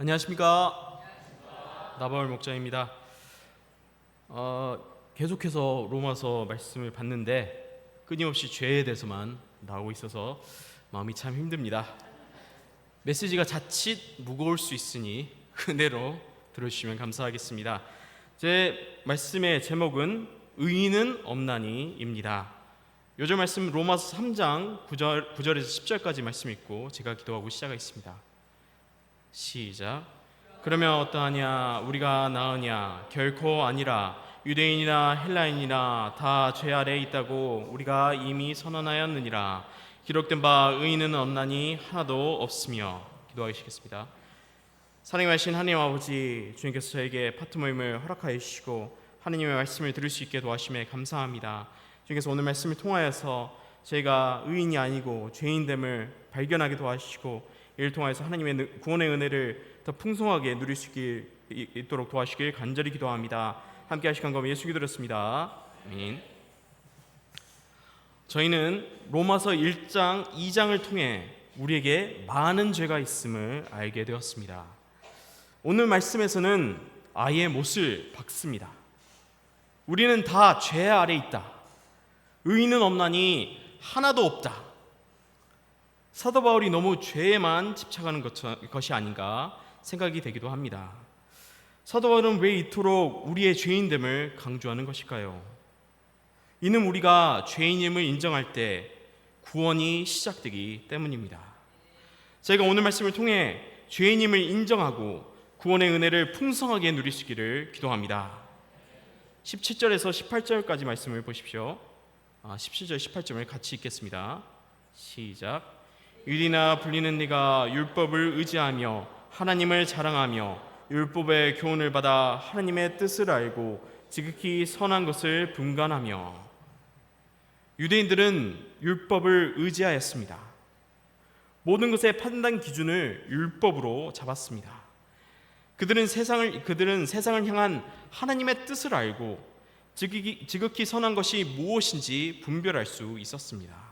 안녕하십니까. 나바울 목자입니다. 계속해서 로마서 말씀을 봤는데 끊임없이 죄에 대해서만 나오고 있어서 마음이 참 힘듭니다. 메시지가 자칫 무거울 수 있으니 은혜로 들어주시면 감사하겠습니다. 제 말씀의 제목은 의인은 없나니입니다. 요즘 말씀 로마서 3장 9절에서 10절까지 말씀 읽고 제가 기도하고 시작하겠습니다. 시작. 그러면 어떠하냐? 우리가 나으냐? 결코 아니라. 유대인이나 헬라인이나 다 죄 아래에 있다고 우리가 이미 선언하였느니라. 기록된 바 의인은 없나니 하나도 없으며. 기도하시겠습니다. 사랑하신 하나님 아버지, 주님께서 저에게 파트 모임을 허락하여 주시고 하나님의 말씀을 들을 수 있게 도와주심에 감사합니다. 주님께서 오늘 말씀을 통하여서 저희가 의인이 아니고 죄인됨을 발견하게 도와주시고 이를 통해서 하나님의 구원의 은혜를 더 풍성하게 누릴 수 있도록 도와주시길 간절히 기도합니다. 함께 하실 간검 예수 기도드렸습니다. 아멘. 저희는 로마서 1장, 2장을 통해 우리에게 많은 죄가 있음을 알게 되었습니다. 오늘 말씀에서는 아예 못을 박습니다. 우리는 다 죄 아래 있다. 의인은 없나니 하나도 없다. 사도 바울이 너무 죄에만 집착하는 것이 아닌가 생각이 되기도 합니다. 사도 바울은 왜 이토록 우리의 죄인됨을 강조하는 것일까요? 이는 우리가 죄인임을 인정할 때 구원이 시작되기 때문입니다. 저희가 오늘 말씀을 통해 죄인임을 인정하고 구원의 은혜를 풍성하게 누릴 수 있기를 기도합니다. 17절에서 18절까지 말씀을 보십시오. 17절 18절을 같이 읽겠습니다. 시작. 율이나 불리는 네가 율법을 의지하며 하나님을 자랑하며 율법의 교훈을 받아 하나님의 뜻을 알고 지극히 선한 것을 분간하며. 유대인들은 율법을 의지하였습니다. 모든 것의 판단 기준을 율법으로 잡았습니다. 그들은 세상을 향한 하나님의 뜻을 알고 지극히 선한 것이 무엇인지 분별할 수 있었습니다.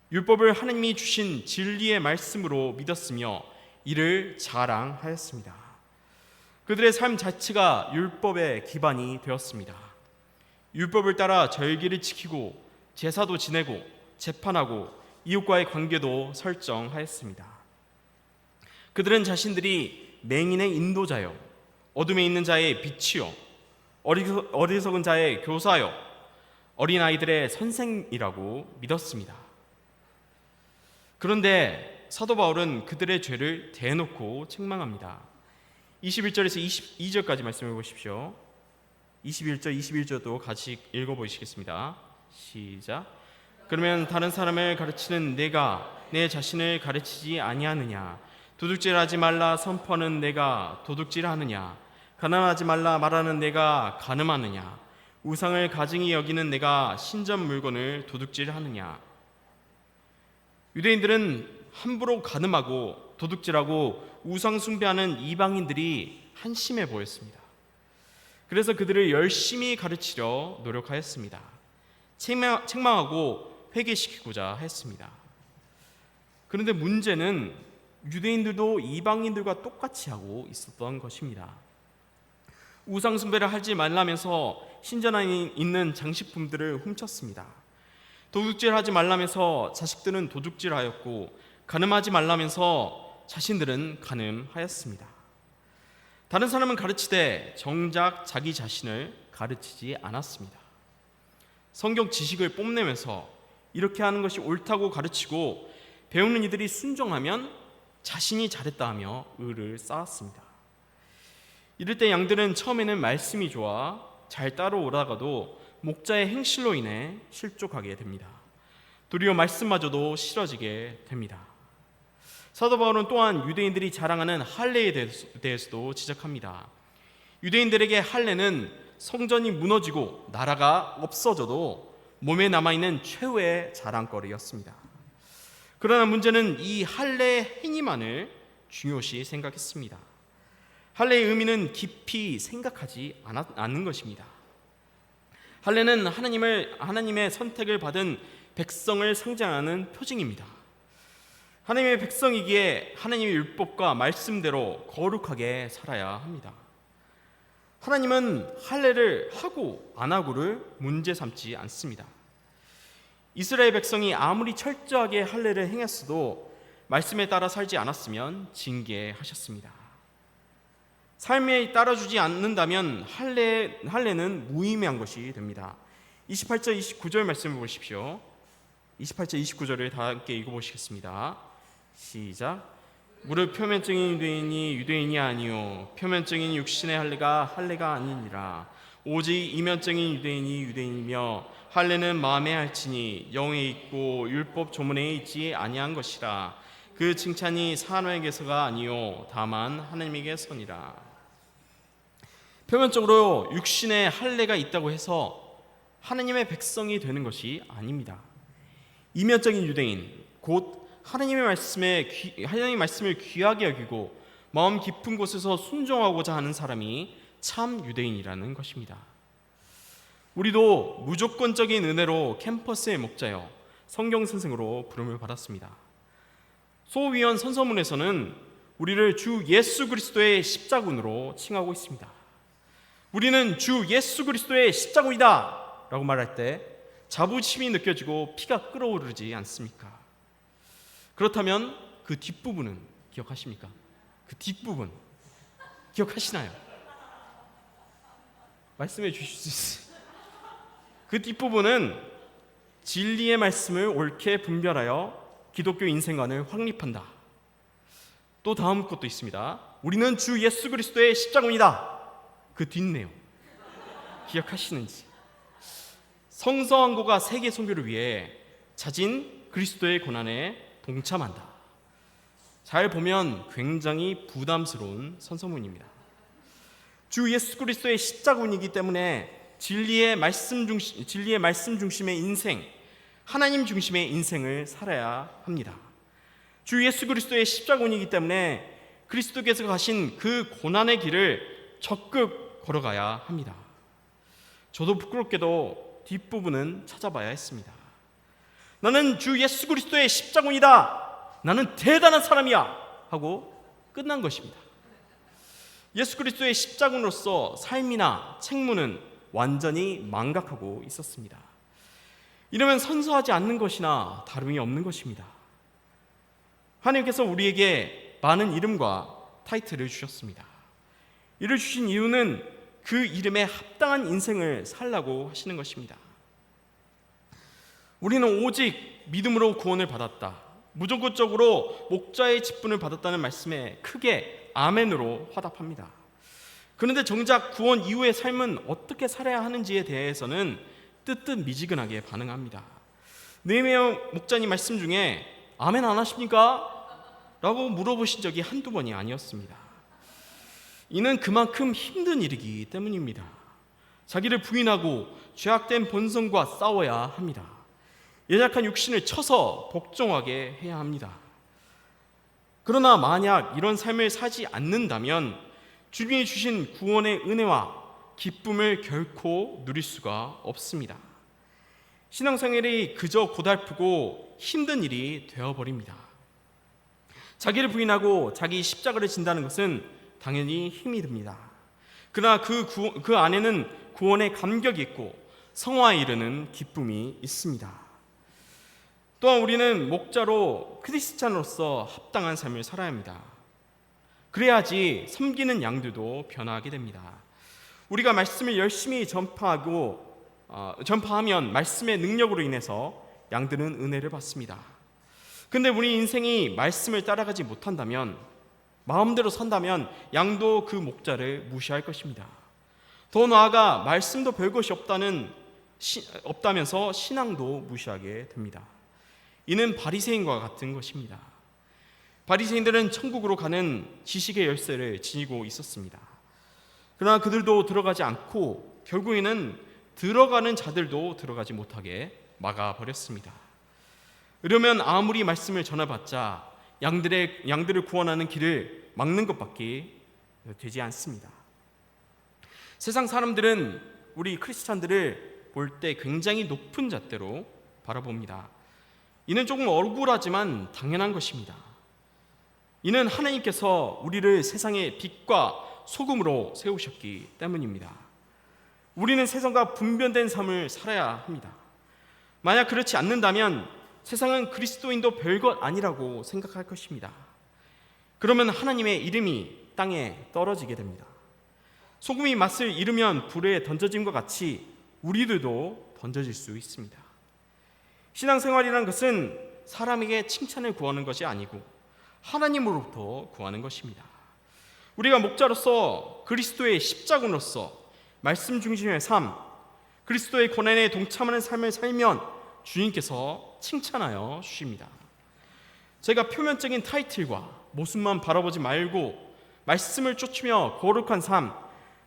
율법을 하나님이 주신 진리의 말씀으로 믿었으며 이를 자랑하였습니다. 그들의 삶 자체가 율법의 기반이 되었습니다. 율법을 따라 절기를 지키고 제사도 지내고 재판하고 이웃과의 관계도 설정하였습니다. 그들은 자신들이 맹인의 인도자요, 어둠에 있는 자의 빛이요, 어리석은 자의 교사요, 어린아이들의 선생이라고 믿었습니다. 그런데 사도 바울은 그들의 죄를 대놓고 책망합니다. 21절에서 22절까지 말씀해 보십시오. 21절도 같이 읽어보시겠습니다. 시작. 그러면 다른 사람을 가르치는 내가 내 자신을 가르치지 아니하느냐? 도둑질하지 말라 선포하는 내가 도둑질하느냐? 가늠하지 말라 말하는 내가 가늠하느냐? 우상을 가증히 여기는 내가 신전 물건을 도둑질하느냐? 유대인들은 함부로 가늠하고 도둑질하고 우상 숭배하는 이방인들이 한심해 보였습니다. 그래서 그들을 열심히 가르치려 노력하였습니다. 책망하고 회개시키고자 했습니다. 그런데 문제는 유대인들도 이방인들과 똑같이 하고 있었던 것입니다. 우상 숭배를 하지 말라면서 신전 안에 있는 장식품들을 훔쳤습니다. 도둑질하지 말라면서 자식들은 도둑질하였고 가늠하지 말라면서 자신들은 가늠하였습니다. 다른 사람은 가르치되 정작 자기 자신을 가르치지 않았습니다. 성경 지식을 뽐내면서 이렇게 하는 것이 옳다고 가르치고 배우는 이들이 순종하면 자신이 잘했다 하며 의를 쌓았습니다. 이럴 때 양들은 처음에는 말씀이 좋아 잘 따라오다가도 목자의 행실로 인해 실족하게 됩니다. 도리어 말씀마저도 싫어지게 됩니다. 사도 바울은 또한 유대인들이 자랑하는 할례에 대해서도 지적합니다. 유대인들에게 할례는 성전이 무너지고 나라가 없어져도 몸에 남아있는 최후의 자랑거리였습니다. 그러나 문제는 이 할례의 행위만을 중요시 생각했습니다. 할례의 의미는 깊이 생각하지 않는 것입니다. 할례는 하나님의 선택을 받은 백성을 상징하는 표징입니다. 하나님의 백성이기에 하나님의 율법과 말씀대로 거룩하게 살아야 합니다. 하나님은 할례를 하고 안 하고를 문제 삼지 않습니다. 이스라엘 백성이 아무리 철저하게 할례를 행했어도 말씀에 따라 살지 않았으면 징계하셨습니다. 삶에 따라주지 않는다면 할례는 무의미한 것이 됩니다. 28절 29절 말씀을 보십시오. 28절 29절을 다 함께 읽어보시겠습니다. 시작. 무릇 표면적인 유대인이 유대인이 아니요 표면적인 육신의 할례가 할례가 아니니라. 오직 이면적인 유대인이 유대인이며 할례는 마음에 할지니 영에 있고 율법 조문에 있지 아니한 것이라. 그 칭찬이 사람에게서가 아니요 다만 하나님에게서니라. 표면적으로 육신의 할례가 있다고 해서 하나님의 백성이 되는 것이 아닙니다. 이면적인 유대인, 곧 하나님의 말씀을 귀하게 여기고 마음 깊은 곳에서 순종하고자 하는 사람이 참 유대인이라는 것입니다. 우리도 무조건적인 은혜로 캠퍼스의 목자여 성경 선생으로 부름을 받았습니다. 소위원 선서문에서는 우리를 주 예수 그리스도의 십자군으로 칭하고 있습니다. 우리는 주 예수 그리스도의 십자군이다 라고 말할 때 자부심이 느껴지고 피가 끓어오르지 않습니까? 그렇다면 그 뒷부분은 기억하십니까? 그 뒷부분 기억하시나요? 말씀해 주실 수 있어요? 그 뒷부분은 진리의 말씀을 옳게 분별하여 기독교 인생관을 확립한다. 또 다음 것도 있습니다. 우리는 주 예수 그리스도의 십자군이다. 그 뒷내용 기억하시는지? 성서왕고가 세계 선교를 위해 자진 그리스도의 고난에 동참한다. 잘 보면 굉장히 부담스러운 선서문입니다. 주 예수 그리스도의 십자군이기 때문에 진리의 말씀 중심의 인생, 하나님 중심의 인생을 살아야 합니다. 주 예수 그리스도의 십자군이기 때문에 그리스도께서 가신 그 고난의 길을 적극 걸어가야 합니다. 저도 부끄럽게도 뒷부분은 찾아봐야 했습니다. 나는 주 예수 그리스도의 십자군이다. 나는 대단한 사람이야. 하고 끝난 것입니다. 예수 그리스도의 십자군으로서 삶이나 책무는 완전히 망각하고 있었습니다. 이러면 선서하지 않는 것이나 다름이 없는 것입니다. 하나님께서 우리에게 많은 이름과 타이틀을 주셨습니다. 이를 주신 이유는 그 이름에 합당한 인생을 살라고 하시는 것입니다. 우리는 오직 믿음으로 구원을 받았다, 무조건적으로 목자의 직분을 받았다는 말씀에 크게 아멘으로 화답합니다. 그런데 정작 구원 이후의 삶은 어떻게 살아야 하는지에 대해서는 뜨뜻미지근하게 반응합니다. 느헤미야 목자님 말씀 중에 아멘 안 하십니까? 라고 물어보신 적이 한두 번이 아니었습니다. 이는 그만큼 힘든 일이기 때문입니다. 자기를 부인하고 죄악된 본성과 싸워야 합니다. 연약한 육신을 쳐서 복종하게 해야 합니다. 그러나 만약 이런 삶을 살지 않는다면 주님이 주신 구원의 은혜와 기쁨을 결코 누릴 수가 없습니다. 신앙생활이 그저 고달프고 힘든 일이 되어버립니다. 자기를 부인하고 자기 십자가를 진다는 것은 당연히 힘이 듭니다. 그러나 그 안에는 구원의 감격이 있고 성화에 이르는 기쁨이 있습니다. 또한 우리는 목자로 크리스찬으로서 합당한 삶을 살아야 합니다. 그래야지 섬기는 양들도 변화하게 됩니다. 우리가 말씀을 열심히 전파하면 말씀의 능력으로 인해서 양들은 은혜를 받습니다. 근데 우리 인생이 말씀을 따라가지 못한다면, 마음대로 산다면 양도 그 목자를 무시할 것입니다. 더 나아가 말씀도 별것이 없다면서 신앙도 무시하게 됩니다. 이는 바리새인과 같은 것입니다. 바리새인들은 천국으로 가는 지식의 열쇠를 지니고 있었습니다. 그러나 그들도 들어가지 않고 결국에는 들어가는 자들도 들어가지 못하게 막아버렸습니다. 이러면 아무리 말씀을 전해봤자 양들을 구원하는 길을 막는 것밖에 되지 않습니다. 세상 사람들은 우리 크리스찬들을 볼 때 굉장히 높은 잣대로 바라봅니다. 이는 조금 억울하지만 당연한 것입니다. 이는 하나님께서 우리를 세상의 빛과 소금으로 세우셨기 때문입니다. 우리는 세상과 분별된 삶을 살아야 합니다. 만약 그렇지 않는다면 세상은 그리스도인도 별것 아니라고 생각할 것입니다. 그러면 하나님의 이름이 땅에 떨어지게 됩니다. 소금이 맛을 잃으면 불에 던져짐과 같이 우리들도 던져질 수 있습니다. 신앙생활이란 것은 사람에게 칭찬을 구하는 것이 아니고 하나님으로부터 구하는 것입니다. 우리가 목자로서 그리스도의 십자군으로서 말씀 중심의 삶, 그리스도의 고난에 동참하는 삶을 살면 주님께서 칭찬하여 주십니다. 제가 표면적인 타이틀과 모습만 바라보지 말고 말씀을 쫓으며 거룩한 삶,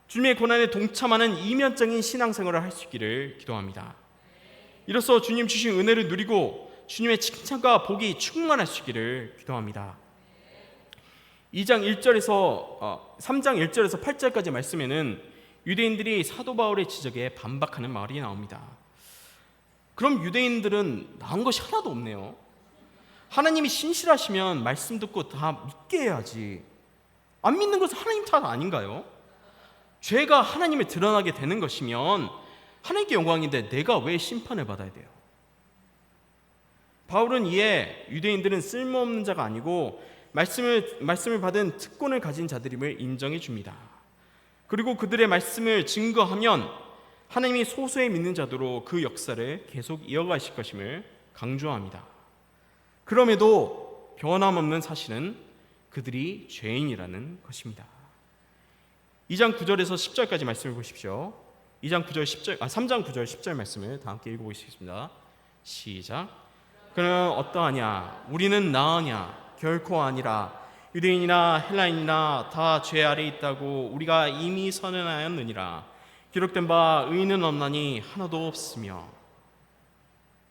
주님의 고난에 동참하는 이면적인 신앙생활을 할 수 있기를 기도합니다. 이로써 주님 주신 은혜를 누리고 주님의 칭찬과 복이 충만할 수 있기를 기도합니다. 3장 1절에서 8절까지 말씀에는 유대인들이 사도 바울의 지적에 반박하는 말이 나옵니다. 그럼 유대인들은 나은 것이 하나도 없네요. 하나님이 신실하시면 말씀 듣고 다 믿게 해야지. 안 믿는 것은 하나님 탓 아닌가요? 죄가 하나님에 드러나게 되는 것이면 하나님께 영광인데 내가 왜 심판을 받아야 돼요? 바울은 이에 유대인들은 쓸모없는 자가 아니고 말씀을 받은 특권을 가진 자들임을 인정해 줍니다. 그리고 그들의 말씀을 증거하면 하나님이 소수의 믿는 자도로 그 역사를 계속 이어가실 것임을 강조합니다. 그럼에도 변함없는 사실은 그들이 죄인이라는 것입니다. 2장 9절에서 10절까지 말씀을 보십시오. 3장 9절 10절 말씀을 다 함께 읽어보시겠습니다. 시작. 그는 어떠하냐? 우리는 나으냐? 결코 아니라. 유대인이나 헬라인이나 다 죄 아래 있다고 우리가 이미 선언하였느니라. 기록된 바 의인은 없나니 하나도 없으며.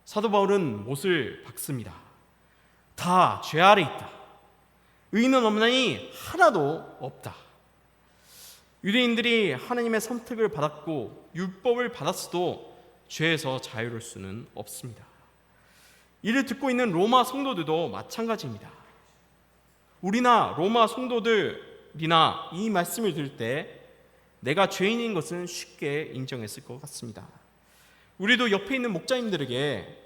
사도 바울은 못을 박습니다. 다 죄 아래 있다. 의인은 없나니 하나도 없다. 유대인들이 하나님의 선택을 받았고 율법을 받았어도 죄에서 자유로울 수는 없습니다. 이를 듣고 있는 로마 성도들도 마찬가지입니다. 우리나 로마 성도들이나 이 말씀을 들을 때 내가 죄인인 것은 쉽게 인정했을 것 같습니다. 우리도 옆에 있는 목자님들에게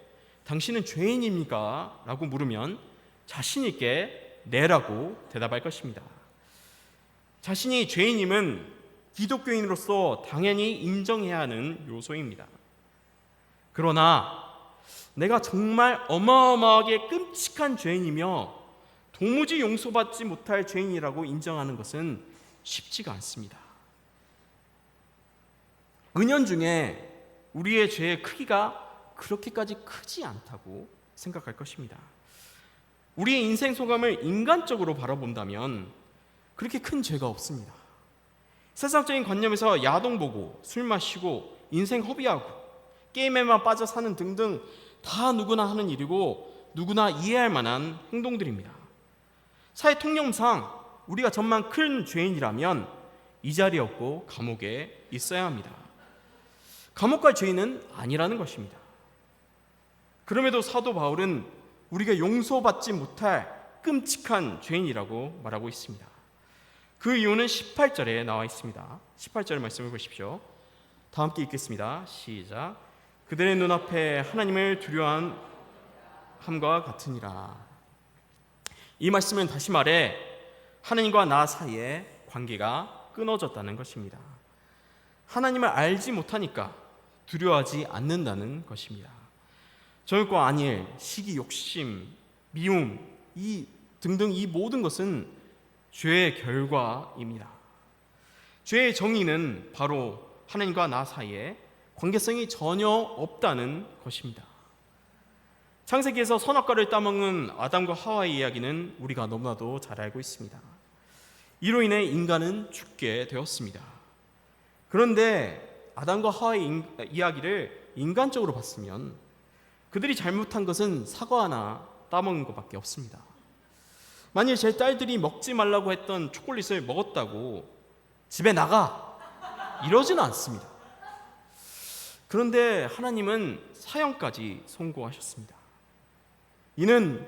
당신은 죄인입니까? 라고 물으면 자신 있게 네라고 대답할 것입니다. 자신이 죄인임은 기독교인으로서 당연히 인정해야 하는 요소입니다. 그러나 내가 정말 어마어마하게 끔찍한 죄인이며 도무지 용서받지 못할 죄인이라고 인정하는 것은 쉽지가 않습니다. 은연중에 우리의 죄의 크기가 그렇게까지 크지 않다고 생각할 것입니다. 우리의 인생 소감을 인간적으로 바라본다면 그렇게 큰 죄가 없습니다. 세상적인 관념에서 야동 보고 술 마시고 인생 허비하고 게임에만 빠져 사는 등등 다 누구나 하는 일이고 누구나 이해할 만한 행동들입니다. 사회 통념상 우리가 정말 큰 죄인이라면 이 자리에 없고 감옥에 있어야 합니다. 감옥 갈 죄인은 아니라는 것입니다. 그럼에도 사도 바울은 우리가 용서받지 못할 끔찍한 죄인이라고 말하고 있습니다. 그 이유는 18절에 나와 있습니다. 18절 말씀을 보십시오. 다 함께 읽겠습니다. 시작. 그들의 눈앞에 하나님을 두려워함과 같으니라. 이 말씀은 다시 말해 하나님과 나 사이에 관계가 끊어졌다는 것입니다. 하나님을 알지 못하니까 두려워하지 않는다는 것입니다. 저일과 아닐, 시기, 욕심, 미움 등등 이 모든 것은 죄의 결과입니다. 죄의 정의는 바로 하나님과 나 사이에 관계성이 전혀 없다는 것입니다. 창세기에서 선악과를 따먹는 아담과 하와의 이야기는 우리가 너무나도 잘 알고 있습니다. 이로 인해 인간은 죽게 되었습니다. 그런데 아담과 하와의 이야기를 인간적으로 봤으면 그들이 잘못한 것은 사과 하나 따먹는 것밖에 없습니다. 만일 제 딸들이 먹지 말라고 했던 초콜릿을 먹었다고 집에 나가 이러지는 않습니다. 그런데 하나님은 사형까지 선고하셨습니다. 이는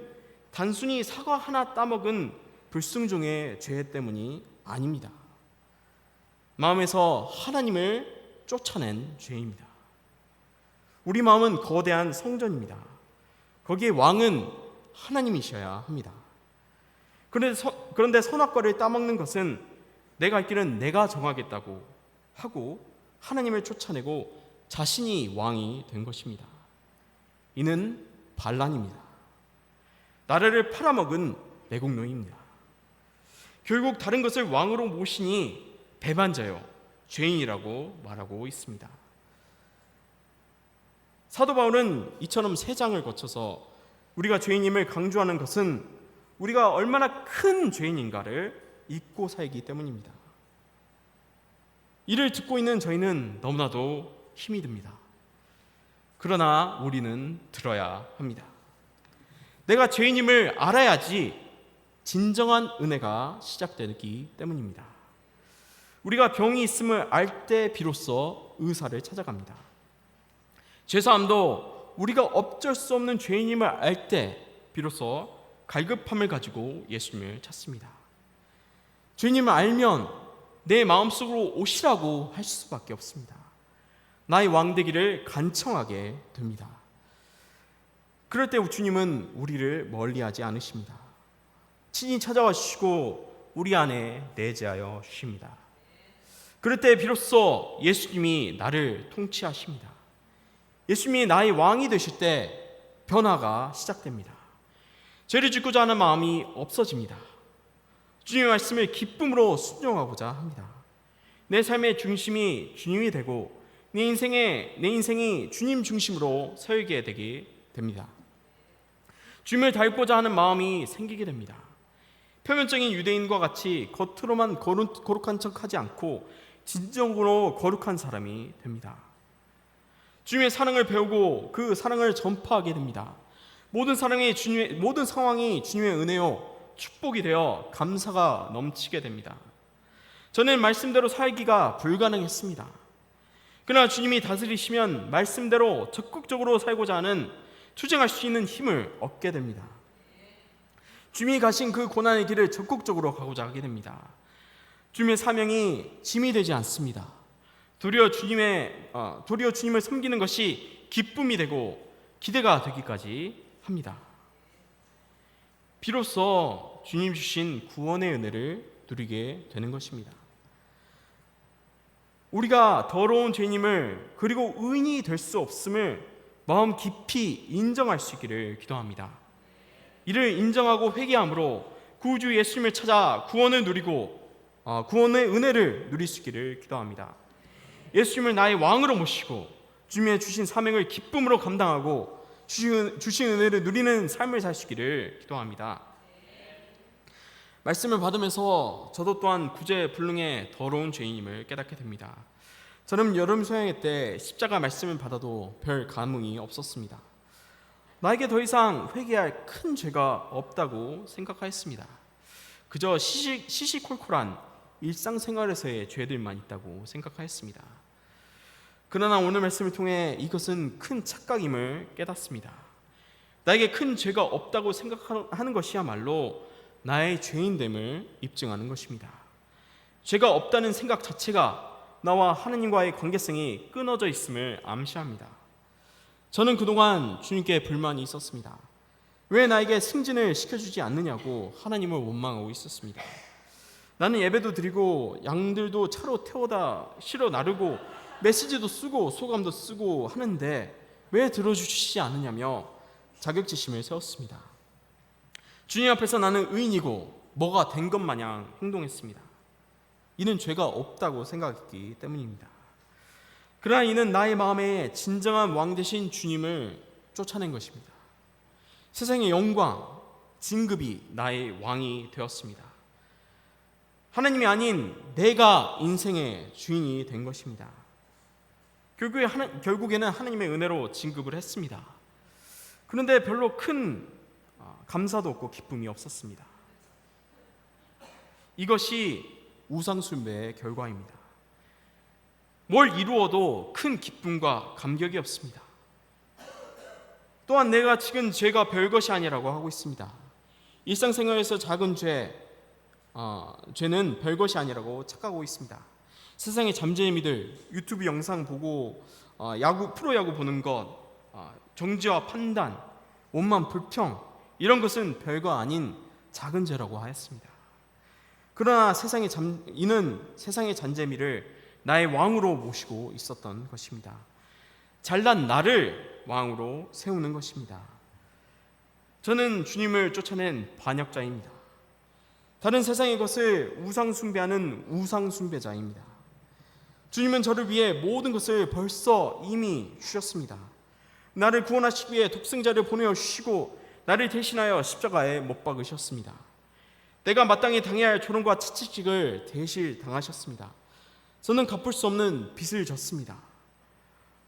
단순히 사과 하나 따먹은 불순종의 죄 때문이 아닙니다. 마음에서 하나님을 쫓아낸 죄입니다. 우리 마음은 거대한 성전입니다. 거기에 왕은 하나님이셔야 합니다. 그런데 선악과를 따먹는 것은 내가 할 길은 내가 정하겠다고 하고 하나님을 쫓아내고 자신이 왕이 된 것입니다. 이는 반란입니다. 나라를 팔아먹은 매국노입니다. 결국 다른 것을 왕으로 모시니 배반자요, 죄인이라고 말하고 있습니다. 사도 바울은 이처럼 세 장을 거쳐서 우리가 죄인임을 강조하는 것은 우리가 얼마나 큰 죄인인가를 잊고 살기 때문입니다. 이를 듣고 있는 저희는 너무나도 힘이 듭니다. 그러나 우리는 들어야 합니다. 내가 죄인임을 알아야지 진정한 은혜가 시작되기 때문입니다. 우리가 병이 있음을 알 때 비로소 의사를 찾아갑니다. 죄사함도 우리가 어쩔 수 없는 죄인임을 알 때 비로소 갈급함을 가지고 예수님을 찾습니다. 죄인임을 알면 내 마음속으로 오시라고 할 수밖에 없습니다. 나의 왕되기를 간청하게 됩니다. 그럴 때 주님은 우리를 멀리하지 않으십니다. 친히 찾아와 주시고 우리 안에 내재하여 주십니다. 그럴 때 비로소 예수님이 나를 통치하십니다. 예수님이 나의 왕이 되실 때 변화가 시작됩니다. 죄를 짓고자 하는 마음이 없어집니다. 주님의 말씀을 기쁨으로 순종하고자 합니다. 내 삶의 중심이 주님이 되고 내 인생이 주님 중심으로 서게 되게 됩니다. 주님을 닮고자 하는 마음이 생기게 됩니다. 표면적인 유대인과 같이 겉으로만 거룩한 척하지 않고 진정으로 거룩한 사람이 됩니다. 주님의 사랑을 배우고 그 사랑을 전파하게 됩니다. 모든 상황이 주님의 은혜요 축복이 되어 감사가 넘치게 됩니다. 저는 말씀대로 살기가 불가능했습니다. 그러나 주님이 다스리시면 말씀대로 적극적으로 살고자 하는 투쟁할 수 있는 힘을 얻게 됩니다. 주님이 가신 그 고난의 길을 적극적으로 가고자 하게 됩니다. 주님의 사명이 짐이 되지 않습니다. 도리어 주님을 섬기는 것이 기쁨이 되고 기대가 되기까지 합니다. 비로소 주님 주신 구원의 은혜를 누리게 되는 것입니다. 우리가 더러운 죄인임을 그리고 의인이 될 수 없음을 마음 깊이 인정할 수 있기를 기도합니다. 이를 인정하고 회개함으로 구주 예수님을 찾아 구원을 누리고 구원의 은혜를 누릴 수 있기를 기도합니다. 예수님을 나의 왕으로 모시고 주님의 주신 사명을 기쁨으로 감당하고 주신 은혜를 누리는 삶을 살 수 있기를 기도합니다. 말씀을 받으면서 저도 또한 구제불능의 더러운 죄인임을 깨닫게 됩니다. 저는 여름 소양회 때 십자가 말씀을 받아도 별 감흥이 없었습니다. 나에게 더 이상 회개할 큰 죄가 없다고 생각하였습니다. 그저 시시콜콜한 일상생활에서의 죄들만 있다고 생각하였습니다. 그러나 오늘 말씀을 통해 이것은 큰 착각임을 깨닫습니다. 나에게 큰 죄가 없다고 생각하는 것이야말로 나의 죄인됨을 입증하는 것입니다. 죄가 없다는 생각 자체가 나와 하나님과의 관계성이 끊어져 있음을 암시합니다. 저는 그동안 주님께 불만이 있었습니다. 왜 나에게 승진을 시켜주지 않느냐고 하나님을 원망하고 있었습니다. 나는 예배도 드리고 양들도 차로 태워다 실어 나르고 메시지도 쓰고 소감도 쓰고 하는데 왜 들어주시지 않느냐며 자격지심을 세웠습니다. 주님 앞에서 나는 의인이고 뭐가 된 것 마냥 행동했습니다. 이는 죄가 없다고 생각했기 때문입니다. 그러나 이는 나의 마음에 진정한 왕 되신 주님을 쫓아낸 것입니다. 세상의 영광, 진급이 나의 왕이 되었습니다. 하나님이 아닌 내가 인생의 주인이 된 것입니다. 결국에는 하나님의 은혜로 진급을 했습니다. 그런데 별로 큰 감사도 없고 기쁨이 없었습니다. 이것이 우상숭배의 결과입니다. 뭘 이루어도 큰 기쁨과 감격이 없습니다. 또한 내가 지은 죄가 별것이 아니라고 하고 있습니다. 일상생활에서 작은 죄는 별것이 아니라고 착각하고 있습니다. 세상의 잠재미들, 유튜브 영상 보고 프로야구 보는 것, 정지와 판단, 원만 불평, 이런 것은 별거 아닌 작은 죄라고 하였습니다. 그러나 이는 세상의 잔재미를 나의 왕으로 모시고 있었던 것입니다. 잘난 나를 왕으로 세우는 것입니다. 저는 주님을 쫓아낸 반역자입니다. 다른 세상의 것을 우상 숭배하는 우상 숭배자입니다. 주님은 저를 위해 모든 것을 벌써 이미 주셨습니다. 나를 구원하시기 위해 독생자를 보내어 주시고 나를 대신하여 십자가에 못 박으셨습니다. 내가 마땅히 당해야 할 조롱과 채찍을 대신 당하셨습니다. 저는 갚을 수 없는 빚을 졌습니다.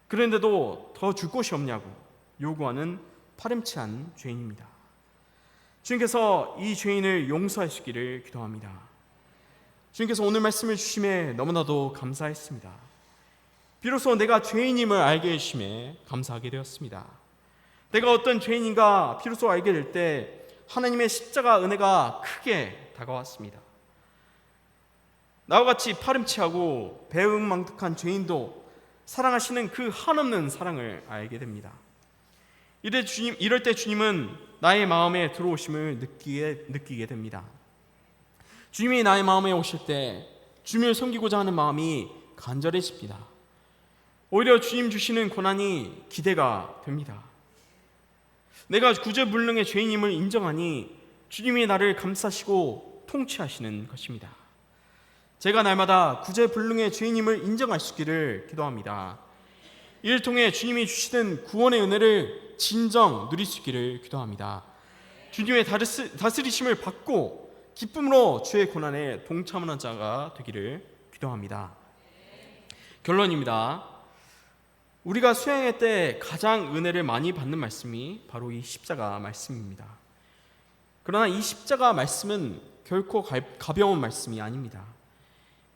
그런데도 더 줄 곳이 없냐고 요구하는 파렴치한 죄인입니다. 주님께서 이 죄인을 용서하시기를 기도합니다. 주님께서 오늘 말씀을 주심에 너무나도 감사했습니다. 비로소 내가 죄인임을 알게 해주심에 감사하게 되었습니다. 내가 어떤 죄인인가 비로소 알게 될 때 하나님의 십자가 은혜가 크게 다가왔습니다. 나와 같이 파렴치하고 배은망덕한 죄인도 사랑하시는 그 한없는 사랑을 알게 됩니다. 이럴 때 주님은 나의 마음에 들어오심을 느끼게 됩니다. 주님이 나의 마음에 오실 때 주님을 섬기고자 하는 마음이 간절해집니다. 오히려 주님 주시는 고난이 기대가 됩니다. 내가 구제불능의 죄인임을 인정하니 주님이 나를 감싸시고 통치하시는 것입니다. 제가 날마다 구제불능의 죄인임을 인정할 수 있기를 기도합니다. 이를 통해 주님이 주시는 구원의 은혜를 진정 누릴 수 있기를 기도합니다. 주님의 다스리심을 받고 기쁨으로 주의 고난에 동참하는 자가 되기를 기도합니다. 결론입니다. 우리가 수양회 때 가장 은혜를 많이 받는 말씀이 바로 이 십자가 말씀입니다. 그러나 이 십자가 말씀은 결코 가벼운 말씀이 아닙니다.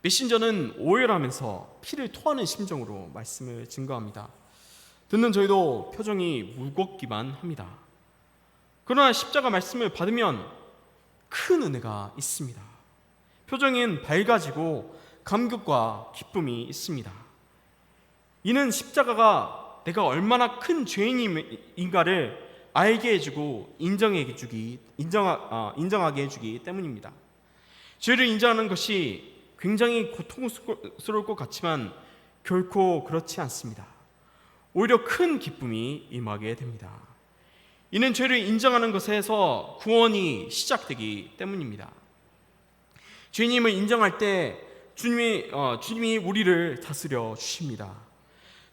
메신저는 오열하면서 피를 토하는 심정으로 말씀을 증거합니다. 듣는 저희도 표정이 무겁기만 합니다. 그러나 십자가 말씀을 받으면 큰 은혜가 있습니다. 표정은 밝아지고 감격과 기쁨이 있습니다. 이는 십자가가 내가 얼마나 큰 죄인인가를 알게 해주고 인정하게 해주기 때문입니다. 죄를 인정하는 것이 굉장히 고통스러울 것 같지만 결코 그렇지 않습니다. 오히려 큰 기쁨이 임하게 됩니다. 이는 죄를 인정하는 것에서 구원이 시작되기 때문입니다. 죄인임을 인정할 때 주님이 우리를 다스려 주십니다.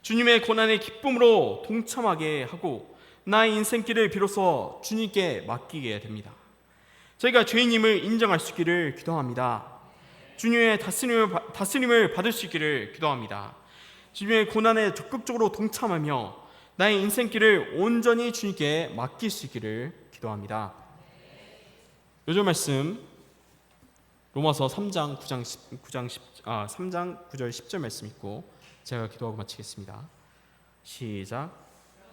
주님의 고난의 기쁨으로 동참하게 하고 나의 인생길을 비로소 주님께 맡기게 됩니다. 저희가 죄인임을 인정할 수 있기를 기도합니다. 주님의 다스림을 받을 수 있기를 기도합니다. 주님의 고난에 적극적으로 동참하며 나의 인생길을 온전히 주님께 맡길 수 있기를 기도합니다. 요즘 말씀 로마서 3장 9절 10절 말씀 있고 제가 기도하고 마치겠습니다. 시작.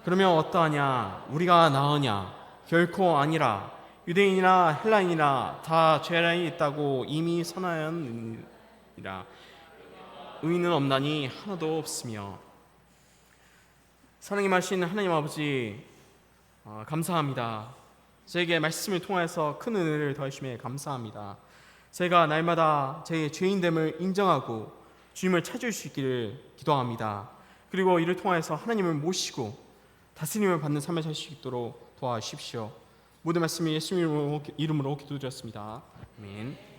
그러면 어떠하냐? 우리가 나으냐? 결코 아니라. 유대인이나 헬라인이나 다 죄라인이 있다고 이미 선하였느니라. 의인은 없나니 하나도 없으며. 사랑이 마신 하나님 아버지, 감사합니다. 저에게 말씀을 통해서 큰 은혜를 더하심에 감사합니다. 제가 날마다 제 죄인됨을 인정하고 주님을 찾을 수 있기를 기도합니다. 그리고 이를 통해서 하나님을 모시고 다스림을 받는 삶을 살 수 있도록 도와주십시오. 모든 말씀이 예수님 이름으로 기도드렸습니다. 아멘.